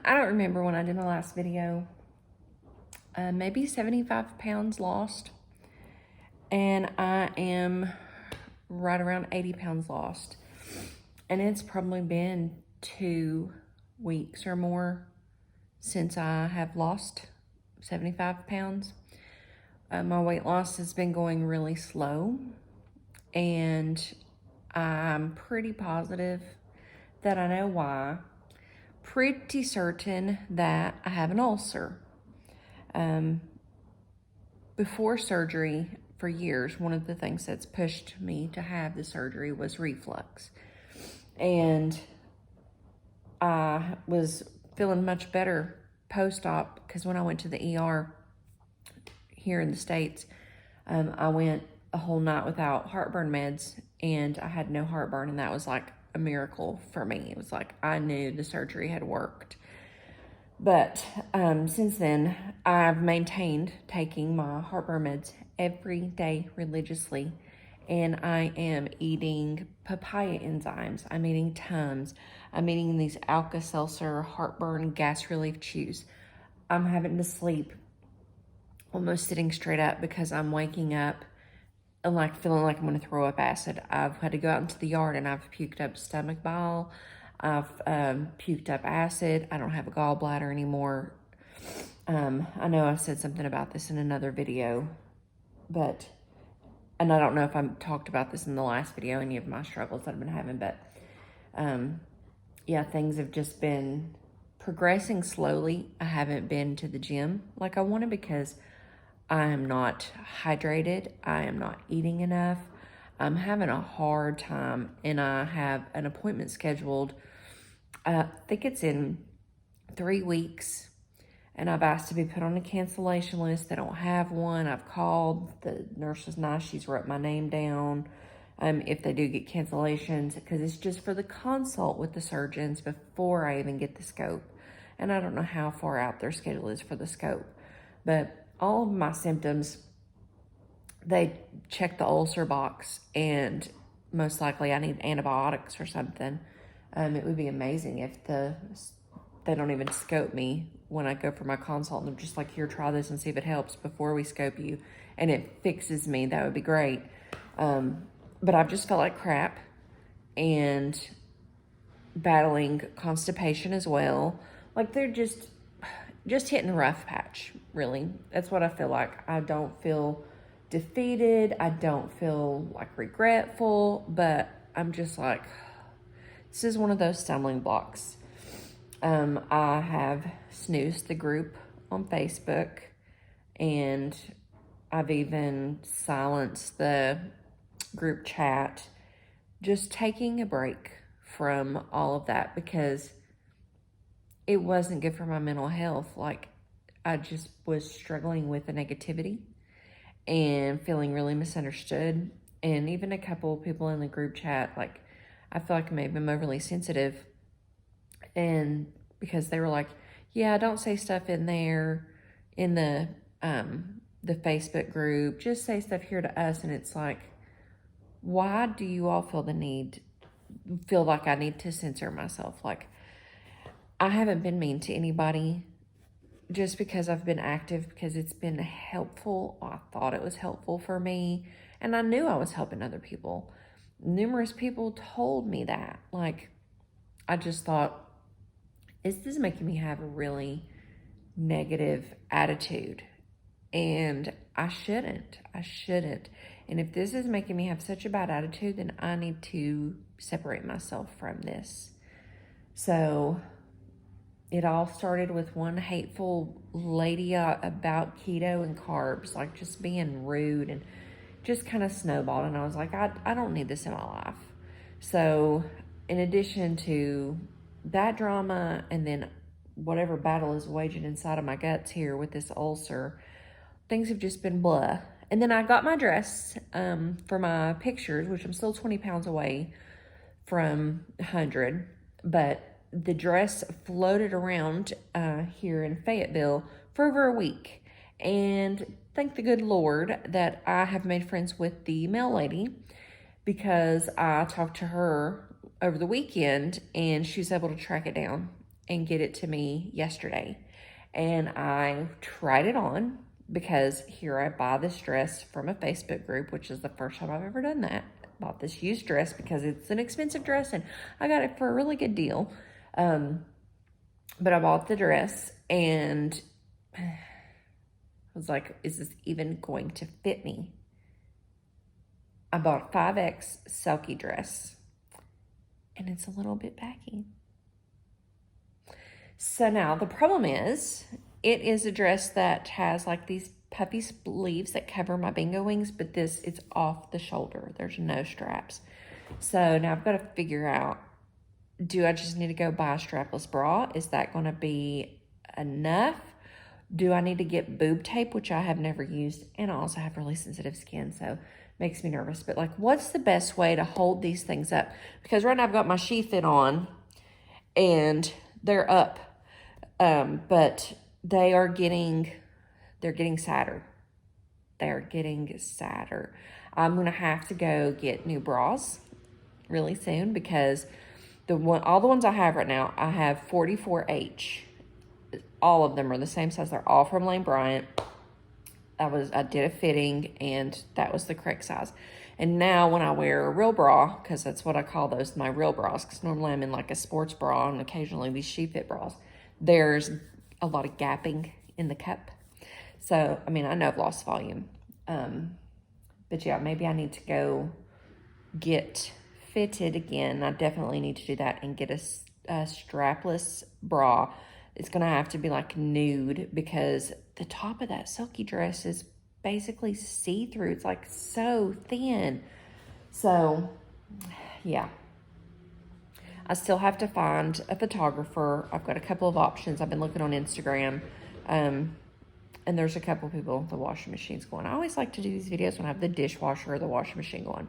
I don't remember when I did my last video. Maybe 75 pounds lost. And I am right around 80 pounds lost. And it's probably been 2 weeks or more since I have lost 75 pounds. My weight loss has been going really slow, and I'm pretty positive that I know why. Pretty certain that I have an ulcer. Before surgery, for years, one of the things that's pushed me to have the surgery was reflux. And I was feeling much better post-op because when I went to the ER here in the States, I went a whole night without heartburn meds, and I had no heartburn, and that was like a miracle for me. It was like I knew the surgery had worked. But since then, I've maintained taking my heartburn meds every day religiously, and I am eating papaya enzymes. I'm eating Tums. I'm eating these Alka-Seltzer heartburn gas relief chews. I'm having to sleep almost sitting straight up because I'm waking up and like feeling like I'm going to throw up acid. I've had to go out into the yard and I've puked up stomach bile. I've puked up acid. I don't have a gallbladder anymore. I know I've said something about this in another video, and I don't know if I talked about this in the last video, any of my struggles that I've been having, but yeah, things have just been progressing slowly. I haven't been to the gym like I wanted because I am not hydrated. I am not eating enough. I'm having a hard time, and I have an appointment scheduled. I think it's in 3 weeks, and I've asked to be put on a cancellation list. They don't have one. I've called. The nurse was nice. She's wrote my name down if they do get cancellations, because it's just for the consult with the surgeons before I even get the scope. And I don't know how far out their schedule is for the scope. But all of my symptoms, they check the ulcer box, and most likely I need antibiotics or something. It would be amazing if they don't even scope me when I go for my consult, and they're just like, here, try this and see if it helps before we scope you, and it fixes me. That would be great. But I've just felt like crap, and battling constipation as well. Like they're just hitting a rough patch, really. That's what I feel like. I don't feel defeated. I don't feel like regretful, but I'm just like, this is one of those stumbling blocks. I have snoozed the group on Facebook, and I've even silenced the group chat, just taking a break from all of that because it wasn't good for my mental health. Like, I just was struggling with the negativity and feeling really misunderstood. And even a couple of people in the group chat, like, I feel like maybe I'm overly sensitive. And because they were like, yeah, don't say stuff in there in the Facebook group. Just say stuff here to us. And it's like, why do you all feel like I need to censor myself? Like, I haven't been mean to anybody just because I've been active, because it's been helpful. I thought it was helpful for me, and I knew I was helping other people. Numerous people told me that. Like, I just thought, is this making me have a really negative attitude? And I shouldn't. And if this is making me have such a bad attitude, then I need to separate myself from this. So it all started with one hateful lady about keto and carbs, like just being rude, and just kind of snowballed. And I was like, I don't need this in my life. So in addition to that drama, and then whatever battle is waging inside of my guts here with this ulcer, things have just been blah. And then I got my dress for my pictures, which I'm still 20 pounds away from 100, but the dress floated around here in Fayetteville for over a week. And thank the good Lord that I have made friends with the mail lady, because I talked to her over the weekend and she was able to track it down. and get it to me yesterday. And I tried it on because here I buy this dress from a Facebook group, which is the first time I've ever done that. Bought this used dress because it's an expensive dress and I got it for a really good deal. But I bought the dress and I was like, is this even going to fit me? I bought a 5X Selkie dress and it's a little bit baggy. So now the problem is, it is a dress that has like these puffy sleeves that cover my bingo wings, but it's off the shoulder. There's no straps. So now I've got to figure out, do I just need to go buy a strapless bra? Is that going to be enough? Do I need to get boob tape, which I have never used, and I also have really sensitive skin, so it makes me nervous. But like, what's the best way to hold these things up? Because right now I've got my sheath fit on and they're up. But they're getting sadder. They're getting sadder. I'm going to have to go get new bras really soon because all the ones I have right now, I have 44H. All of them are the same size. They're all from Lane Bryant. I did a fitting and that was the correct size. And now when I wear a real bra, because that's what I call those, my real bras, because normally I'm in like a sports bra and occasionally these she fit bras, there's a lot of gapping in the cup. So, I mean, I know I've lost volume. But yeah, maybe I need to go get fitted again. I definitely need to do that and get a strapless bra. It's going to have to be like nude because the top of that silky dress is basically see-through. It's like so thin. So, yeah. I still have to find a photographer. I've got a couple of options. I've been looking on Instagram. And there's a couple of people, the washing machine's going. I always like to do these videos when I have the dishwasher or the washing machine going.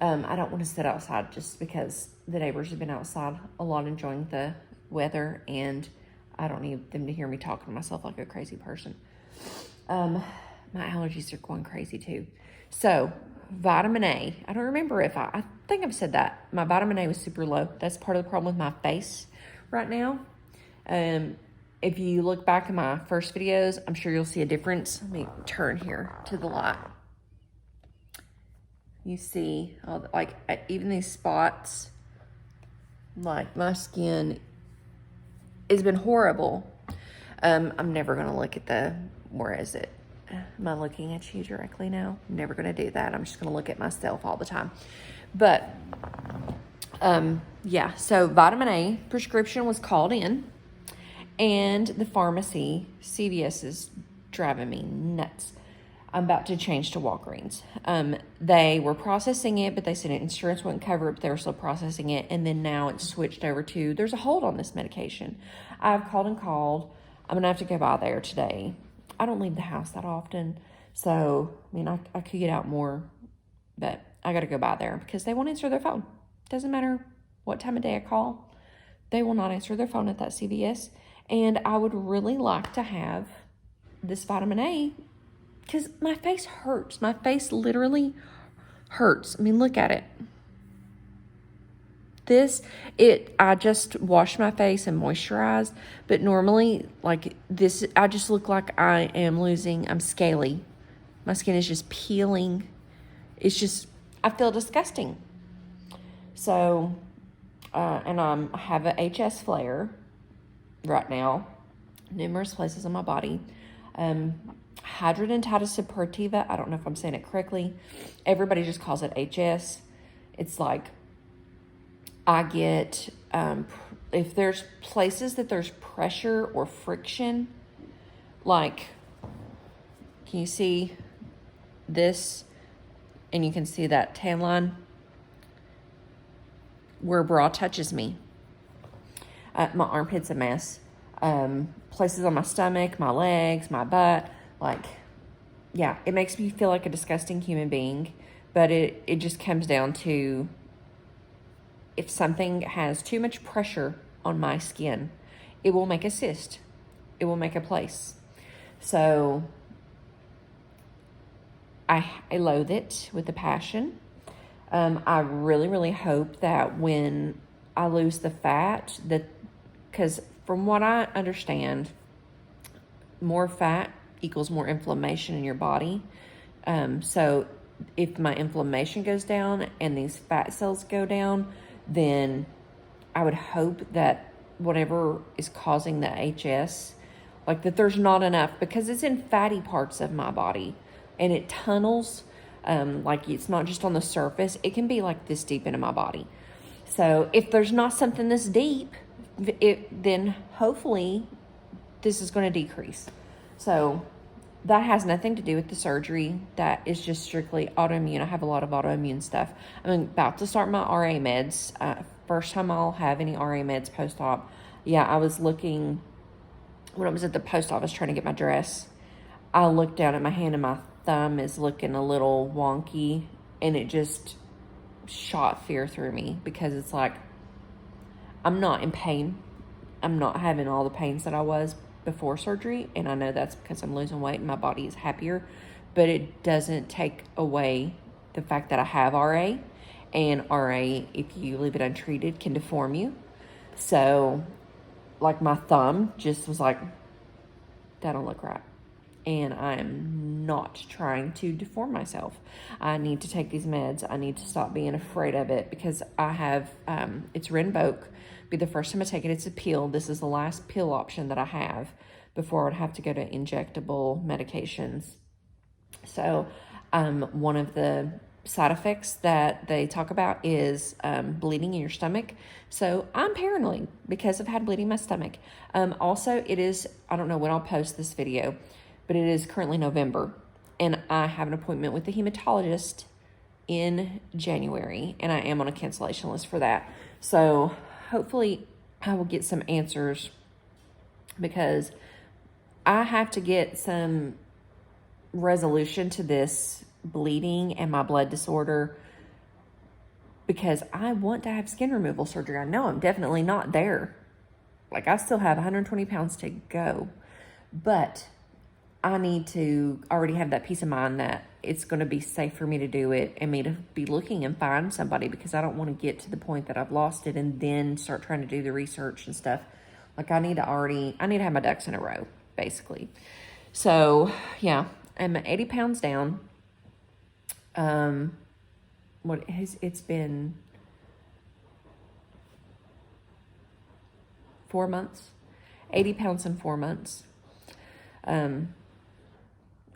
I don't want to sit outside just because the neighbors have been outside a lot enjoying the weather and I don't need them to hear me talking to myself like a crazy person. My allergies are going crazy too. So, vitamin A. I don't remember if I think I've said that. My vitamin A was super low. That's part of the problem with my face right now. If you look back in my first videos, I'm sure you'll see a difference. Let me turn here to the light. You see, like, even these spots, like, my skin has been horrible. I'm never going to look at where is it? Am I looking at you directly now? I'm never going to do that. I'm just going to look at myself all the time. But, yeah, so vitamin A prescription was called in. And the pharmacy, CVS, is driving me nuts. I'm about to change to Walgreens. They were processing it, but they said insurance wouldn't cover it, but they were still processing it. And then now it's switched over to, there's a hold on this medication. I've called and called. I'm going to have to go by there today. I don't leave the house that often. So, I mean, I could get out more, but I got to go by there because they won't answer their phone. Doesn't matter what time of day I call. They will not answer their phone at that CVS. And I would really like to have this vitamin A because my face hurts. My face literally hurts. I mean, look at it. I just washed my face and moisturized, but normally, like this, I just look like I'm scaly. My skin is just peeling. I feel disgusting. So, and I have a HS flare right now, numerous places on my body. Hidradenitis suppurativa, I don't know if I'm saying it correctly. Everybody just calls it HS. It's like, I get, if there's places that there's pressure or friction, like, can you see this? And you can see that tan line where bra touches me. My armpit's a mess. Places on my stomach, my legs, my butt. Like, yeah, it makes me feel like a disgusting human being. But it just comes down to if something has too much pressure on my skin, it will make a cyst. It will make a place. So I loathe it with a passion. I really, really hope that when I lose the fat, that because from what I understand, more fat equals more inflammation in your body. So if my inflammation goes down and these fat cells go down, then I would hope that whatever is causing the HS, like that there's not enough, because it's in fatty parts of my body and it tunnels. Like it's not just on the surface, it can be like this deep into my body. So if there's not something this deep, then hopefully this is going to decrease. So that has nothing to do with the surgery. That is just strictly autoimmune. I have a lot of autoimmune stuff. I'm about to start my RA meds. First time I'll have any RA meds post-op. Yeah, I was looking, when I was at the post office trying to get my dress, I looked down at my hand and my thumb is looking a little wonky, and it just shot fear through me, because it's like, I'm not in pain. I'm not having all the pains that I was before surgery, and I know that's because I'm losing weight and my body is happier, but it doesn't take away the fact that I have RA, and RA, if you leave it untreated, can deform you. So like my thumb just was like, that don't look right. And I am not trying to deform myself. I need to take these meds. I need to stop being afraid of it, because I have, it's Rinvoq. Be the first time I take it, it's a pill. This is the last pill option that I have before I'd have to go to injectable medications. So one of the side effects that they talk about is bleeding in your stomach. So I'm paranoid because I've had bleeding in my stomach. Also, it is, I don't know when I'll post this video, but it is currently November, and I have an appointment with the hematologist in January, and I am on a cancellation list for that. So hopefully I will get some answers, because I have to get some resolution to this bleeding and my blood disorder, because I want to have skin removal surgery. I know I'm definitely not there. Like, I still have 120 pounds to go, but I need to already have that peace of mind that it's going to be safe for me to do it, and me to be looking and find somebody, because I don't want to get to the point that I've lost it and then start trying to do the research and stuff. Like, I need to have my ducks in a row, basically. So yeah, I'm 80 pounds down. It's been 4 months, 80 pounds in 4 months.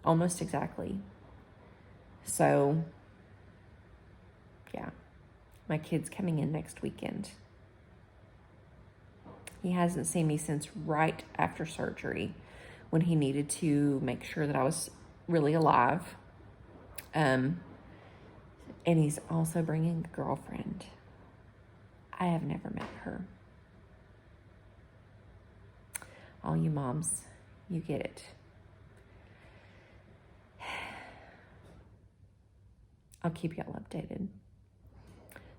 Almost exactly. So yeah, my kid's coming in next weekend. He hasn't seen me since right after surgery, when he needed to make sure that I was really alive. And he's also bringing a girlfriend. I have never met her. All you moms, you get it. I'll keep y'all updated.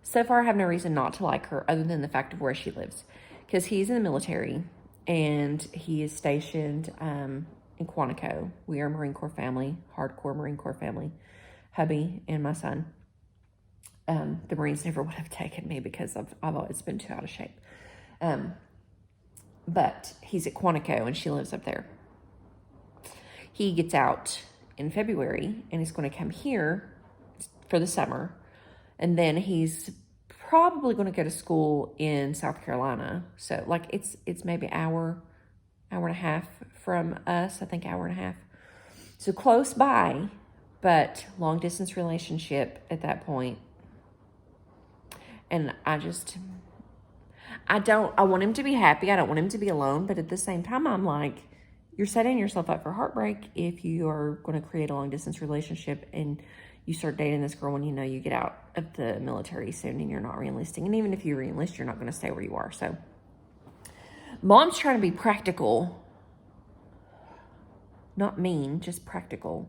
So far, I have no reason not to like her, other than the fact of where she lives, because he's in the military and he is stationed in Quantico. We are a Marine Corps family, hardcore Marine Corps family, hubby and my son. The Marines never would have taken me because I've always been too out of shape. But he's at Quantico and she lives up there. He gets out in February and he's going to come here for the summer. And then he's probably going to go to school in South Carolina. So like it's maybe hour and a half from us. I think hour and a half. So close by, but long distance relationship at that point. And I want him to be happy. I don't want him to be alone. But at the same time, I'm like, you're setting yourself up for heartbreak if you are going to create a long distance relationship and you start dating this girl when you know you get out of the military soon and you're not re-enlisting. And even if you re-enlist, you're not going to stay where you are. So mom's trying to be practical. Not mean, just practical.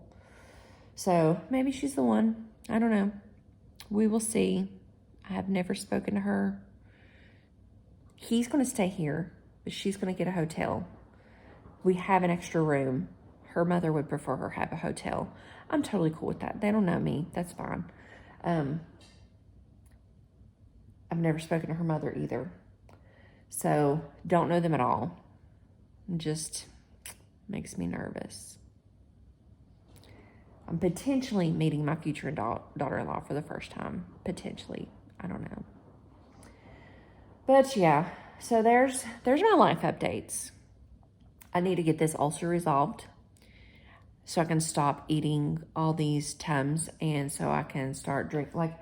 So maybe she's the one. I don't know. We will see. I have never spoken to her. He's going to stay here, but she's going to get a hotel. We have an extra room. Her mother would prefer her have a hotel. I'm totally cool with that. They don't know me. That's fine. I've never spoken to her mother either. So don't know them at all. Just makes me nervous. I'm potentially meeting my future daughter-in-law for the first time. Potentially. I don't know. But yeah, so there's my life updates. I need to get this ulcer resolved so I can stop eating all these Tums and so I can start drinking. Like,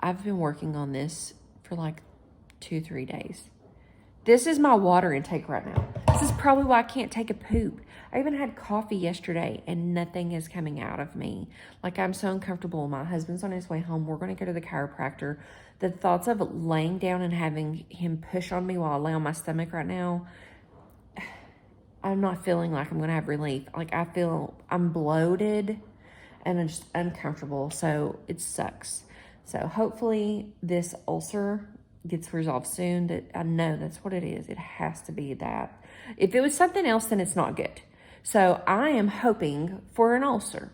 I've been working on this for like 2-3 days. This is my water intake right now. This is probably why I can't take a poop. I even had coffee yesterday and nothing is coming out of me. Like, I'm so uncomfortable. My husband's on his way home. We're going to go to the chiropractor. The thoughts of laying down and having him push on me while I lay on my stomach right now, I'm not feeling like I'm going to have relief. Like, I feel I'm bloated and I'm just uncomfortable. So it sucks. So hopefully this ulcer gets resolved soon. That I know that's what it is. It has to be that. If it was something else, then it's not good. So I am hoping for an ulcer.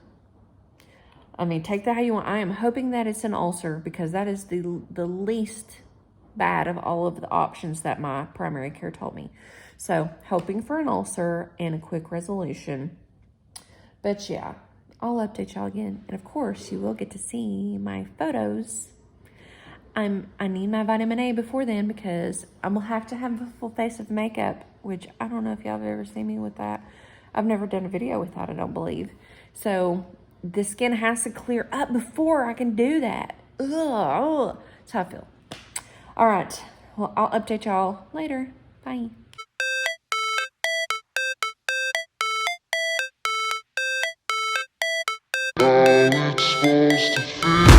I mean, take that how you want. I am hoping that it's an ulcer because that is the least bad of all of the options that my primary care told me. So hoping for an ulcer and a quick resolution. But yeah, I'll update y'all again. And of course, you will get to see my photos. I need my vitamin A before then because I'm gonna have to have a full face of makeup, which I don't know if y'all have ever seen me with that. I've never done a video with that, I don't believe. So the skin has to clear up before I can do that. Ugh, that's how I feel. All right, well, I'll update y'all later. Bye. How it's supposed to feel.